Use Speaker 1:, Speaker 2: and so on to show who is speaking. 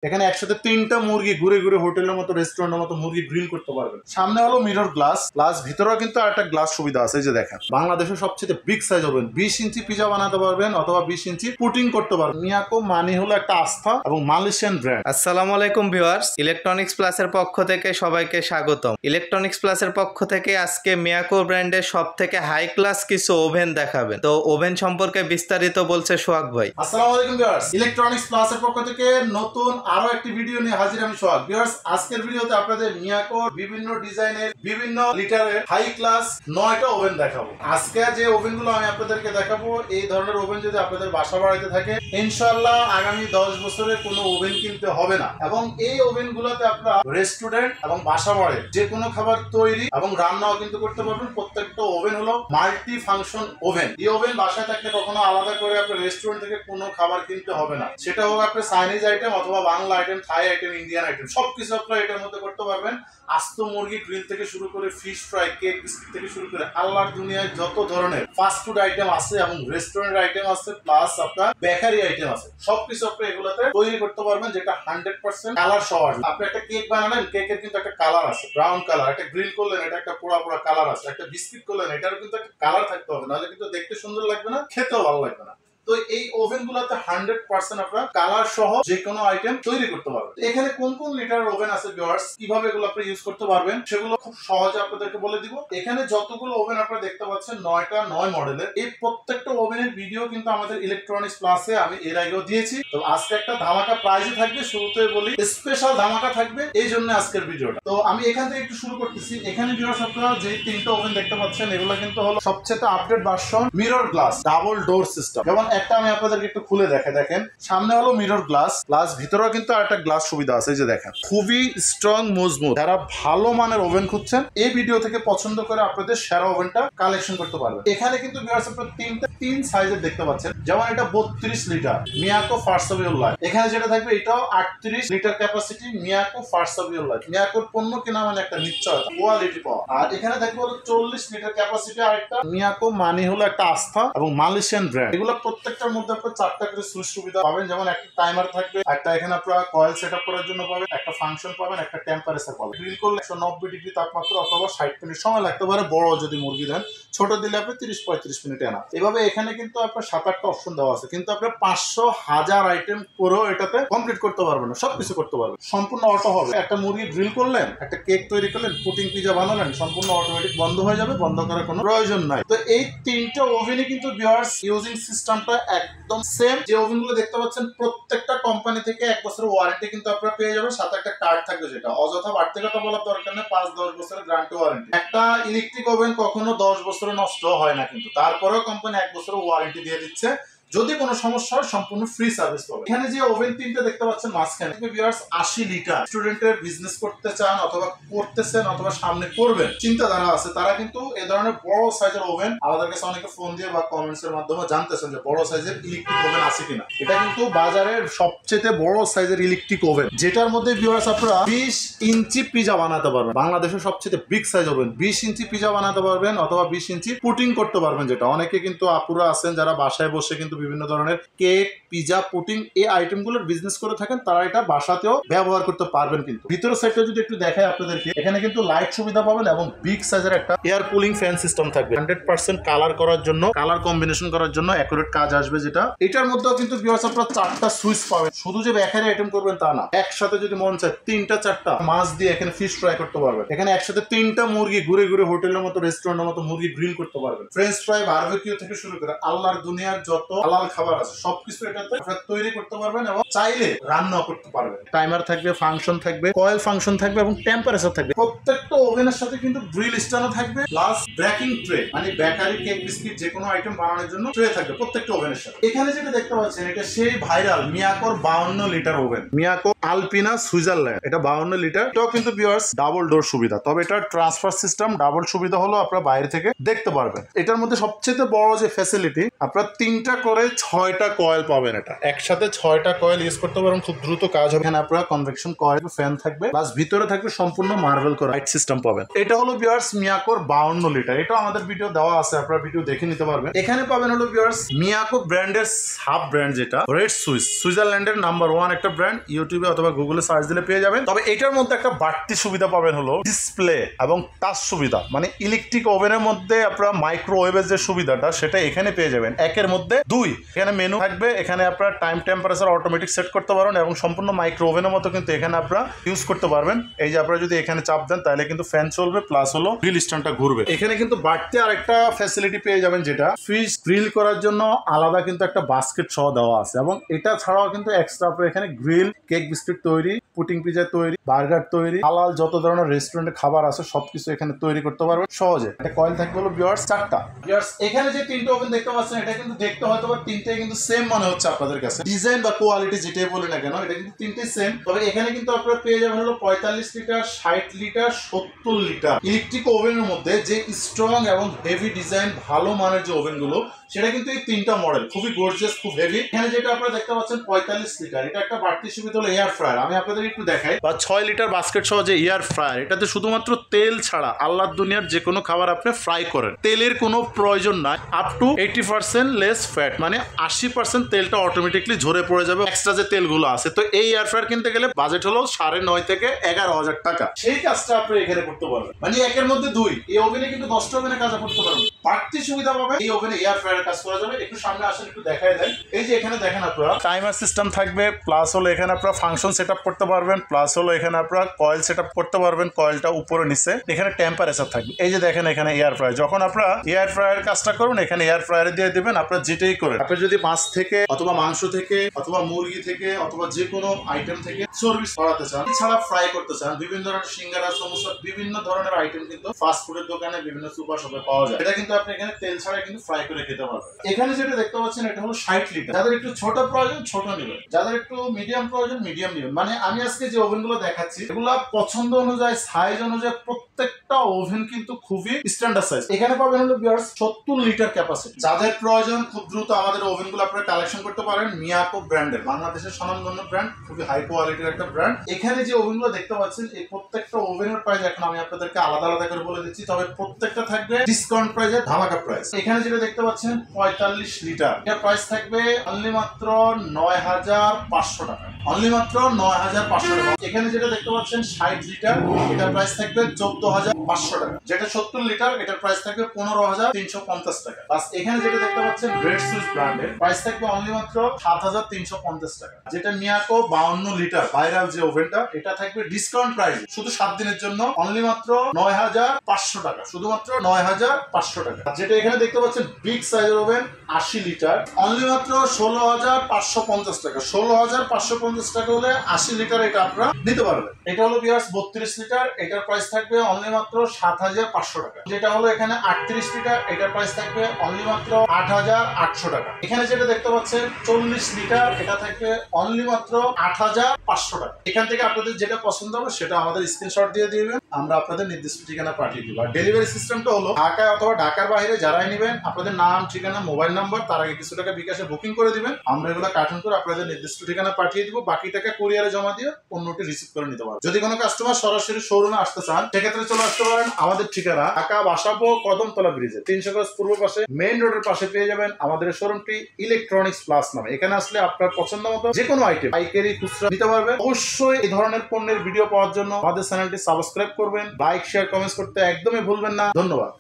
Speaker 1: এখানে একসাথে 3টা মুরগি ঘুরে ঘুরে হোটেলের মতো রেস্টুরেন্টের মতো মুরগি গ্রিল করতে পারবেন। সামনে হলো মিরর গ্লাস, প্লাস ভিতরেও কিন্তু আরেকটা গ্লাস সুবিধা আছে। এই যে দেখেন, বাংলাদেশের সবচেয়ে বিগ সাইজ ওভেন, 20 ইঞ্চি পিজা বানাতে পারবেন অথবা 20 ইঞ্চি পুটিং করতে পারবেন। মিয়াকো মানে হলো একটা আস্থা এবং মালয়েশিয়ান ব্র্যান্ড।
Speaker 2: আসসালামু আলাইকুম ভিউয়ার্স, ইলেকট্রনিক্স প্লাসের পক্ষ থেকে সবাইকে স্বাগতম। ইলেকট্রনিক্স প্লাসের পক্ষ থেকে আজকে মিয়াকো ব্র্যান্ডের সব থেকে হাই ক্লাস কিছু ওভেন দেখাবেন। তো ওভেন সম্পর্কে বিস্তারিত বলছে সোহাগ ভাই।
Speaker 1: আসসালামু আলাইকুম ভিউয়ার্স, ইলেকট্রনিক্স প্লাসের পক্ষ থেকে নতুন আরো একটি ভিডিও নিয়ে হাজির আমি সোহাগ। ভিউয়ার্স, আজকের ভিডিওতে আপনাদের মিয়াকোর বিভিন্ন ডিজাইনের বিভিন্ন লিটারের হাই ক্লাস 9টা ওভেন দেখাবো। আজকে যে ওভেনগুলো আমি আপনাদেরকে দেখাবো, এই ধরনের ওভেন যদি আপনাদের বাসা বাড়িতে থাকে, ইনশাআল্লাহ আগামী 10 বছরে কোনো ওভেন কিনতে হবে না। এবং এই ওভেনগুলোতে আপনারা রেস্টুরেন্ট এবং বাসা বাড়ি যে কোনো খাবার তৈরি এবং রান্নাও কিন্তু করতে পারবেন। প্রত্যেকটা ওভেন হলো মাল্টি ফাংশন ওভেন। এই ওভেন বাসায় থাকলে কখনো আলাদা করে আপনার রেস্টুরেন্ট থেকে কোনো খাবার কিনতে হবে না। সেটা হোক আপনার চাইনিজ আইটেম অথবা বাংলা আইটেম, থাই আইটেম, ইন্ডিয়ান আইটেম, সবকিছু আপনারা এটার মধ্যে করতে পারবেন। আস্ত মুরগি গ্রিল থেকে শুরু করে ফিশ ফ্রাই, কেক বিস্কিট থেকে শুরু করে আল্লাহর দুনিয়ায় যত ধরনের ফাস্ট ফুড আইটেম আছে এবং রেস্টুরেন্ট আইটেম আছে, প্লাস আপনার বেকারি আইটেম আছে, সবকিছু আপনি এগুলোতে তৈরি করতে পারবেন, যেটা 100% কালার সহ আসবে। আপনি একটা কেক বানালেন, কেকের কিন্তু একটা কালার আছে, ব্রাউন কালার। একটা গ্রিল করলেন, এটা একটা পোড়া পোড়া কালার আছে। একটা বিস্কিট করলেন, এটারও কিন্তু একটা কালার থাকতে হবে, নাহলে কিন্তু দেখতে সুন্দর লাগবে না, খেতেও ভালো লাগবে না। তো এই ওভেন গুলাতে 100% আপনারা কালার সহ যে কোনো আইটেম তৈরি করতে পারবেন। এখানে কোন কোন লিটার ওভেন আছে ভিউয়ার্স, কিভাবে এগুলো আপনি ইউজ করতে পারবেন সেগুলো খুব সহজে আপনাদেরকে বলে দিব। এখানে যতগুলো ওভেন আপনারা দেখতে পাচ্ছেন, 9 মডেলের, এই প্রত্যেকটা ওভেনের ভিডিও কিন্তু আমাদের ইলেকট্রনিক্স প্লাসে আমি এর আগেও দিয়েছি। তো আজকে একটা ধামাকা প্রাইজে থাকবে, শুরুতে বলি স্পেশাল ধামাকা থাকবে, এই জন্য আজকের ভিডিওটা। তো আমি এখান থেকে একটু শুরু করতেছি। এখানে ভিউয়ার্স আপনারা যে 3টা ওভেন দেখতে পাচ্ছেন, এগুলো কিন্তু হলো সবচেয়ে update version mirror glass double door system. যেমন একটা আমি আপনাদেরকে একটু খুলে দেখেন, সামনে হলো মিরর গ্লাস, প্লাস ভিতরেও কিন্তু আরেকটা গ্লাস সুবিধা আছে। এই যে দেখেন, খুবই স্ট্রং মজবুত। যারা ভালো মানের ওভেন খুঁজছেন, এই ভিডিও থেকে পছন্দ করে আপনাদের সেরা ওভেনটা কালেকশন করতে পারবেন। এখানে কিন্তু ভিউয়ার্স আপনারা 3 সাইজের দেখতে পাচ্ছেন। যেমন এটা 32 লিটার মিয়াকো ফার্স্টবিউল লাইন। এখানে যেটা থাকবে, এটাও 38 লিটার ক্যাপাসিটি মিয়াকো ফার্স্টবিউল লাইন। মিয়াকোর পণ্য কেনা মানে একটা নিশ্চয়তা, কোয়ালিটি পাওয়া। আর এখানে থাকবে হলো 40 লিটার ক্যাপাসিটি আরেকটা। মিয়াকো মানে হলো একটা আস্থা এবং মালয়েশিয়ান ব্র্যান্ড। এগুলো প্রত্যেকটার মধ্যে আপনার 4টা করে সুইচ সুবিধা পাবেন। যেমন একটা টাইমার থাকবে, একটা এখানে আপনারা কয়েল সেটআপ করার জন্য পাবেন, একটা ফাংশন পাবেন, একটা টেম্পারেচার পাবেন। গ্রিল করলে 190 ডিগ্রি তাপমাত্রা অথবা 60 মিনিট সময় লাগতে পারে। বড় যদি মুরগি দেন, ছোট দিলে আপনি 30-35 মিনিটে আনা। এভাবে এখানে কিন্তু আপনার 7-8টা অপশন দেওয়া আছে, কিন্তু আপনার 500,000 আইটেম করেও এটাতে কমপ্লিট করতে পারবেন না, সবকিছু করতে পারবেন। সম্পূর্ণ অটো হবে। একটা মুরগি গ্রিল করলেন, একটা কেক তৈরি করলেন, পুটিং পিজা বানালেন, সম্পূর্ণ অটোমেটিক বন্ধ হয়ে যাবে, বন্ধ করার কোনো প্রয়োজন নাই। তো এই 3টা ওভেনে কিন্তু ভিউয়ার্স ইউজিং সিস্টেমটা একদম সেম। যে ওভেনগুলো দেখতে পাচ্ছেন, প্রত্যেকটা কোম্পানি থেকে 1 বছরের ওয়ারেন্টি কিন্তু আপনারা পেয়ে যাবেন, সাথে একটা কার্ড থাকবে, যেটা অযথা বাড়তি কথা বলার দরকার নেই। 5-10 বছরের গ্যারান্টি ওয়ারেন্টি। একটা ইলেকট্রিক ওভেন কখনো 10 বছরে নষ্ট হয় না, কিন্তু তারপরেও কোম্পানি 1 বছরের ওয়ারেন্টি দিয়ে দিচ্ছে। যদি কোনো সমস্যা হয়, সম্পূর্ণ ফ্রি সার্ভিস পাবে। এখানে যে ওভেন 3টা দেখতে পাচ্ছেন মাঝখানে, ভিউয়ার্স 80 লিটার। স্টুডেন্টের বিজনেস করতে চান অথবা করতেছেন অথবা সামনে করবেন চিন্তাধারা আছে, তারা কিন্তু এই ধরনের বড় সাইজের ওভেন আমাদের কাছে অনেকে ফোন দিয়ে বা কমেন্টস এর মাধ্যমে জানতেছেন যে বড় সাইজের ইলেকট্রিক ওভেন আছে কিনা। এটা কিন্তু বাজারের সবচেয়ে বড় সাইজের ইলেকট্রিক ওভেন, যেটার মধ্যে ভিউয়ার্স আপনারা 20 ইঞ্চি পিজা বানাতে পারবেন। বাংলাদেশের সবচেয়ে বিগ সাইজ ওভেন, 20 ইঞ্চি পিজা বানাতে পারবেন অথবা 20 ইঞ্চি পুটিং করতে পারবেন। যেটা অনেকে কিন্তু আপুরা আছেন যারা বাসায় বসে কিন্তু বিভিন্ন ধরনের কেক, পিজা, পুটিং এই আইটেমগুলোর বিজনেস করে থাকেন, তারা এটা বাসাতেও ব্যবহার করতে পারবেন। কিন্তু ভিতরের সাইডটা যদি একটু দেখাই আপনাদেরকে, এখানে কিন্তু লাইট সুবিধা পাবেন এবং বিগ সাইজের একটা এয়ার কুলিং ফ্যান সিস্টেম থাকবে। 100% কালার করার জন্য, কালার কম্বিনেশন করার জন্য অ্যাকুরেট কাজ আসবে। যেটা এটার মধ্যেও কিন্তু ভিউয়ার্স আপনারা 4টা সুইচ পাবেন। শুধু যে বেকারি আইটেম করবেন তা না, একসাথে যদি মন চায় 3-4টা মাছ দিয়ে এখানে ফিশ ফ্রাই করতে পারবেন। এখানে একসাথে 3টা মুরগি ঘুরে ঘুরে হোটেলের মতো, রেস্টুরেন্টের মতো মুরগি গ্রিল করতে পারবেন। ফ্রেঞ্চ ফ্রাই, বারবিকিউ থেকে শুরু করে আল্লাহর দুনিয়ার যত হালাল খাবার আছে সবকিছু এটাতে আপনারা তৈরি করতে পারবেন এবং চাইলে রান্নাও করতে পারবেন। টাইমার থাকবে, ফাংশন থাকবে, কয়েল ফাংশন থাকবে এবং টেম্পারেচার থাকবে। প্রত্যেকটা ওভেনের সাথে কিন্তু গ্রিল স্ট্যান্ডও থাকবে, প্লাস বেকিং ট্রে, মানে বেকারি, কেক, বিস্কিট যে কোনো আইটেম বানানোর জন্য ট্রে থাকবে প্রত্যেকটা ওভেনের সাথে। এখানে যেটা দেখতে পাচ্ছেন, এটা সেই ভাইরাল মিয়াকোর 52 litre oven, Miyako Alpina Switzerland. এটা 52 লিটার। এটাও কিন্তু ভিউয়ার্স ডাবল ডোর সুবিধা, তবে এটা ট্রান্সফার সিস্টেম। ডাবল সুবিধা হলো আপনারা বাইরে থেকে দেখতে পারবেন। এটার মধ্যে সবচেয়ে বড় যে ফ্যাসিলিটি, আপনারা 3টা করে করে 6টা কয়েল পাবেন। এটা একসাথে 6টা কয়েল ইউজ করতে পারেন, খুব দ্রুত কাজ হবে। এখানে আপনারা কনভেকশন কয়েল ফ্যান থাকবে, প্লাস ভিতরে থাকবে সম্পূর্ণ মার্বেল করা লাইট সিস্টেম পাবেন। এটা হলো ভিউয়ার্স মিয়াকোর 52 লিটার। এটা আমাদের ভিডিও দেওয়া আছে, আপনারা ভিডিও দেখে নিতে পারবেন। এখানে পাবেন হলো ভিউয়ার্স মিয়াকো ব্র্যান্ডের সাব ব্র্যান্ড, যেটা রেড সুইস, সুইজারল্যান্ডের নাম্বার 1 একটা ব্র্যান্ড। ইউটিউবে অথবা গুগলে সার্চ দিলে পেয়ে যাবেন। তবে এটার মধ্যে একটা বাড়তি সুবিধা পাবেন হলো ডিসপ্লে এবং টাচ সুবিধা। মানে ইলেকট্রিক ওভেনের মধ্যে আপনারা মাইক্রোওয়েভের যে সুবিধাটা সেটা এখানে পেয়ে যাবেন একের মধ্যে 2। এখানে মেনু থাকবে, এখানে আপনারা টাইম টেম্পারেচার অটোমেটিক সেট করতে পারেন এবং সম্পূর্ণ মাইক্রো ওভেনের মতো কিন্তু এখানে আপনারা ইউজ করতে পারবেন। এই যে আপনারা যদি এখানে চাপ দেন তাহলে কিন্তু ফ্যান চলবে, প্লাস হলো গ্রিল স্ট্যান্ডটা ঘুরবে। এখানে কিন্তু বাড়তি আরেকটা ফ্যাসিলিটি পেয়ে যাবেন, যেটা ফিশ গ্রিল করার জন্য আলাদা কিন্তু একটা বাস্কেট সহ দেওয়া আছে। এবং এটা ছাড়াও কিন্তু এক্সট্রা আপনারা এখানে গ্রিল, কেক বিস্কিট তৈরি, পুটিং পিজা তৈরি, বার্গার তৈরি, হালাল যত ধরনের রেস্টুরেন্টে খাবার আছে সবকিছু এখানে তৈরি করতে পারবেন সহজে। এটা কয়েল থাকবে হলো ভিউয়ার্স 4টা। ভিউয়ার্স এখানে যে 3টে ওভেন দেখতে পাচ্ছেন, এটা কিন্তু দেখতে হয়তো বা 3টেই কিন্তু সেম মনে হচ্ছে আপনাদের কাছে, ডিজাইন বা কোয়ালিটি যেটাই বলি না কেন, এটা কিন্তু 3টেই সেম। তবে এখানে কিন্তু আপনারা পেয়ে যাবেন হলো 45 লিটার, 60 লিটার, 70 লিটার ইলেকট্রিক ওভেনের মধ্যে যে স্ট্রং এবং হেভি ডিজাইন ভালো মানের যে ওভেনগুলো, সেটা কিন্তু এই 3টা মডেল খুবই গর্জিয়াস, খুব হেভি। এখানে যেটা আপনারা দেখতে পাচ্ছেন 45 লিটার, এটা একটা বাড়তি সুবিধা হলো এয়ার ফ্রায়ার। আমি আপনাদের একটু দেখাই। বা 6 লিটার বাস্কেট সহ যে এয়ার ফ্রায়ার, এটাতে শুধুমাত্র তেল ছাড়া আল্লাহর দুনিয়ার যে কোনো খাবার আপনি ফ্রাই করেন, তেলের কোনো প্রয়োজন নাই। আপ টু 80% লেস ফ্যাট, মানে 80% তেলটা অটোমেটিকলি ঝরে পড়ে যাবে এক্সট্রা যে তেলগুলো আছে। তো এই এয়ার ফ্রায়ার কিনতে গেলে বাজেট হলো 9.5 থেকে 11,000 টাকা। সেই কাজটা আপনি এখানে করতে পারবেন, মানে একের মধ্যে 2। এই ওভেনে কিন্তু 10টা ওভেনে কাজ করতে পারবেন। বাড়তি সুবিধা পাবে এই ওভেনে এয়ার ফ্রায়ার কাজ করা যাবে। একটু সামনে আসেন, একটু দেখাই দেন। এই যে এখানে দেখেন আপনারা টাইমার সিস্টেম থাকবে, প্লাস হলো এখানে আপনারা ফাংশন সেটআপ করতে পারবেন, প্লাস হলো এখানে আপনারা কয়েল সেটআপ করতে পারবেন, কয়েলটা উপরে নিচে। এখানে টেম্পারেচার থাকবে। এই যে দেখেন এখানে এয়ার ফ্রায়ার, যখন আপনারা এয়ার ফ্রায়ার কাজটা করবেন এখানে এয়ার ফ্রায়ারে দিয়ে দিবেন। আপনারা যেটাই করেন, আপনি যদি মাছ থেকে অথবা মাংস থেকে অথবা মুরগি থেকে অথবা যে কোনো আইটেম থেকে চর্বি ছড়াতে চান, এছাড়া ফ্রাই করতে চান, বিভিন্ন ধরনের সিঙ্গারা, সমোসা, বিভিন্ন ধরনের আইটেম কিন্তু ফাস্ট ফুডের দোকানে বিভিন্ন সুপার শপে পাওয়া যায়। এটা কিন্তু আপনি এখানে তেল ছাড়া কিন্তু ফ্রাই করে খেতে পারবেন। এখানে যেটা দেখতে পাচ্ছেন এটা হলো 60 লিটার। যাদের একটু ছোট প্রয়োজন ছোট নেবেন, যাদের একটু মিডিয়াম প্রয়োজন মিডিয়াম নেবেন। মানে আমি আজকে যে ওভেনগুলো দেখাচ্ছি এগুলো পছন্দ অনুযায়ী, সাইজ অনুযায়ী প্রত্যেকটা ওভেন কিন্তু খুবই স্ট্যান্ডার্ড সাইজ। এখানে পাবেন হলো ভিউয়ার্স 70 লিটার ক্যাপাসিটি। যাদের প্রয়োজন খুব দ্রুত আমাদের ওভেনগুলো আপনারা কালেকশন করতে পারেন। মিয়াকো ব্র্যান্ডের, বাংলাদেশের স্বনামধন্য ব্র্যান্ড, খুবই হাই কোয়ালিটির একটা ব্র্যান্ড। এখানে যে ওভেনগুলো দেখতে পাচ্ছেন এই প্রত্যেকটা ওভেনের প্রাইস এখন আমি আপনাদেরকে আলাদা আলাদা করে বলে দিচ্ছি, তবে প্রত্যেকটা থাকবে ডিসকাউন্ট প্রাইসে, ধামাকা প্রাইস। এখানে যেটা দেখতে পাচ্ছেন 45 লিটার, এর প্রাইস থাকবে অনলি মাত্র 9,500 টাকা। অনলি মাত্র 9,500 টাকা। এখানে যেটা দেখতে পাচ্ছেন 60 লিটার, এটার প্রাইস থাকবে 14,500 টাকা। যেটা 70 লিটার, এটার প্রাইস থাকবে 15,350 টাকা। বাস এখানে যেটা দেখতে পাচ্ছেন রেড সুইস ব্র্যান্ডের, প্রাইস থাকবে অনলি মাত্র 7,350 টাকা। যেটা মিয়াকো 52 লিটার ভাইরাল যে ওভেনটা, এটা থাকবে ডিসকাউন্ট প্রাইস শুধু 7 দিনের জন্য অনলি মাত্র 9,500 টাকা, শুধুমাত্র 9,500 টাকা। যেটা এখানে দেখতে পাচ্ছেন বিগ সাইজের ওভেন 80 লিটার, অনলি মাত্র 16,550 টাকা। 16,550 টাকা হলে 80 লিটার এটা আপনারা নিতে পারবেন। এটা হলো ভিউয়ার্স 32 লিটার, এটার প্রাইস থাকবে অনলি মাত্র 7,500 টাকা। যেটা হলো এখানে 38 লিটার, এটার প্রাইস থাকবে অনলি মাত্র 8,800 টাকা। এখানে যেটা দেখতে পাচ্ছেন 40 লিটার, এটা থাকবে অনলি মাত্র 8,500 টাকা। এখান থেকে আপনাদের যেটা পছন্দ হবে সেটা আমাদের স্ক্রিনশট দিয়ে দিবেন, আমরা আপনাদের নির্দিষ্ট ঠিকানা পাঠিয়ে দিব। আর ডেলিভারি সিস্টেমটা হলো ঢাকায় অথবা ঢাকার বাইরে যারাই নেবেন, আপনাদের নাম, ঠিকানা, মোবাইল নাম্বার, তার আগে কিছু টাকা বিকাশে বুকিং করে দিবেন। আমরা এগুলো কার্টুন করে আপনাদের নির্দিষ্ট ঠিকানা পাঠিয়ে দিব। বাকি টাকা কুরিয়ারে জমা দিয়ে পণ্যটি রিসিভ করে নিতে পারবেন। যদি কোনো কাস্টমার সরাসরি শোরুমে আসতে চান, সেক্ষেত্রে চলে আসতে পারেন। আমাদের ঠিকানা ঢাকা বাসাবো কদমতলা ব্রিজে 300 গজ পূর্ব পাশে মেইন রোডের পাশে পেয়ে যাবেন আমাদের শোরুমটি ইলেকট্রনিক্স প্লাস নামে। এখানে আসলে আপনার পছন্দ মতো যে কোনো আইটেম পাইকারি খুচরা নিতে পারবেন। অবশ্যই এই ধরনের পণ্যের ভিডিও পাওয়ার জন্য আমাদের চ্যানেলটি সাবস্ক্রাইব করবেন, লাইক শেয়ার কমেন্টস করতে একদমই ভুলবেন না। ধন্যবাদ।